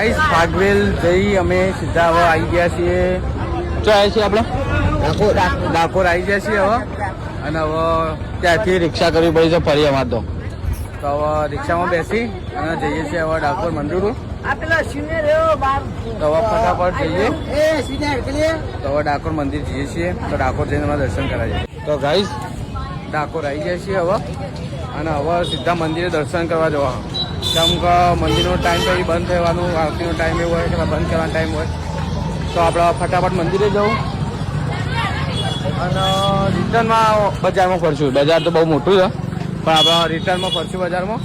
Guys Fagvel જઈ અમે સીધા હવે આવી ગયા છીએ. ચો આવ્યા છીએ આપણે ડાકોર આવી ગયા છીએ હવે. અને હવે ત્યાંથી રિક્ષા કરવી પડી છે ફરી અમારે તો હવે રિક્ષામાં બેસી અને જઈએ છીએ હવે ડાકોર મંદિર. તો હવે ફટાફટ જઈએ તો હવે ડાકોર મંદિર જઈએ છીએ. તો ડાકોર જઈને અમારે દર્શન કરાવીએ. તો ગાઈસ ડાકોર આવી ગયા છીએ હવે અને હવે સીધા મંદિરે દર્શન કરવા જવા. કેમ કે મંદિરનો ટાઈમ પછી બંધ થવાનું, આરતીનો ટાઈમ એવો હોય કે બંધ કરવાનો ટાઈમ હોય. તો આપણે ફટાફટ મંદિરે જવું અને રિટર્નમાં બજારમાં ફરશું. બજાર તો બહુ મોટું છે પણ આપણે રિટર્નમાં ફરશું બજારમાં.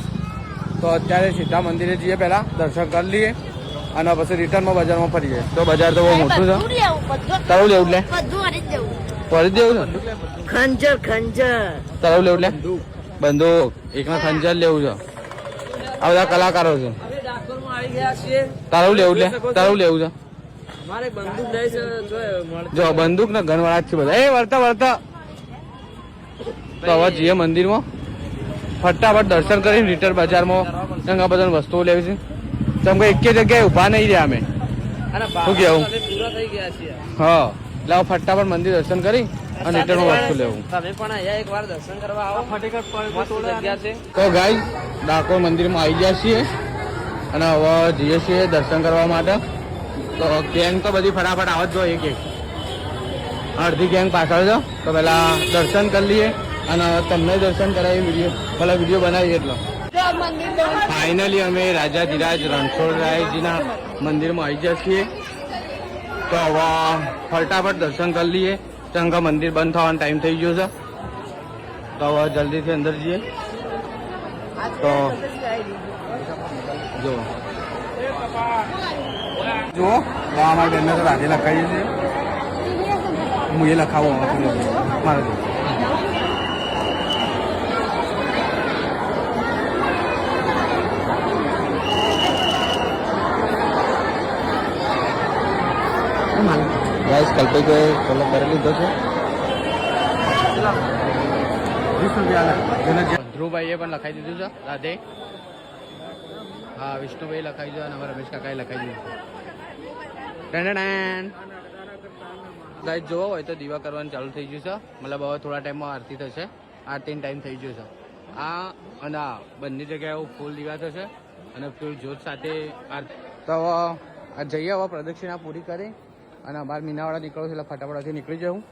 તો અત્યારે સીધા મંદિરે જઈએ, પહેલાં દર્શન કરી લઈએ અને પછી રિટર્નમાં બજારમાં ફરીએ. તો બજાર તો બહુ મોટું છે. તારું લેવું એટલે ફરી દેવું છે. તારું લેવું એટલે બંદૂક એકના ખંજર લેવું છે. આ બધા કલાકારો છે. તારું લેવું એટલે તારું લેવું છે. જો બંદૂક ને ગનવાળા જ છે બધા. એ વળતા વળતા તો હવે જઈએ મંદિરમાં ફટાફટ દર્શન કરીને રિટર્ન બજારમાં આ બધા વસ્તુઓ લેવી છે. કેમ કે એક જગ્યાએ ઉભા નહીં રહ્યા અમે. શું કેવું? હા એટલે ફટાફટ મંદિર દર્શન કરી અને રિટર્નમાં વસ્તુ લેવું. તમે પણ અહીંયા એકવાર દર્શન કરવા આવો. તો ગાઈસ ડાકોર મંદિરમાં આવી ગયા છીએ અને હવે જઈએ છીએ દર્શન કરવા માટે. તો ગેંગ તો બધી ફટાફટ આવત જો એક એક અડધી ગેંગ પાછળ છે. તો પહેલા દર્શન કરી લઈએ અને તમને દર્શન કરાવી વિડીયો બનાવીએ. એટલો ફાઇનલી અમે રાજાધિરાજ રણછોડરાયજીના મંદિરમાં આવી ગયા છીએ. તો હવે ફટાફટ દર્શન કરી લઈએ. ચંગા મંદિર બંધ થવાનો ટાઈમ થઈ ગયો છે. તો હવે જલ્દીથી અંદર જઈએ. તો જુઓ અમારા બેનને તો રાધે લખાવીએ છીએ. હું એ લખાવું મારે ગાઈસ કલ્પેકે કલર કરી લીધો છે. ધ્રુવભાઈએ પણ લખાઈ દીધું છે રાધે. હા વિષ્ણુભાઈ લખાઈ દીધું અને અમારા રમેશ કાકાએ લખાઈ દીધું. ગાઈસ જોવો હોય તો દીવા કરવાનું ચાલુ થઈ ગયું છે. મતલબ હવે થોડા ટાઈમમાં આરતી થશે. આરતીનો ટાઈમ થઈ ગયો છે. આ અને આ બંને જગ્યાએ ફૂલ દીવા થશે અને ફૂલ જ્યોત સાથે આરતી. તો હવે જઈએ હવે પ્રદક્ષિણા પૂરી કરી અને અમારે મીનાવાળા નીકળવું છે એટલે ફટાફટથી નીકળી જવું.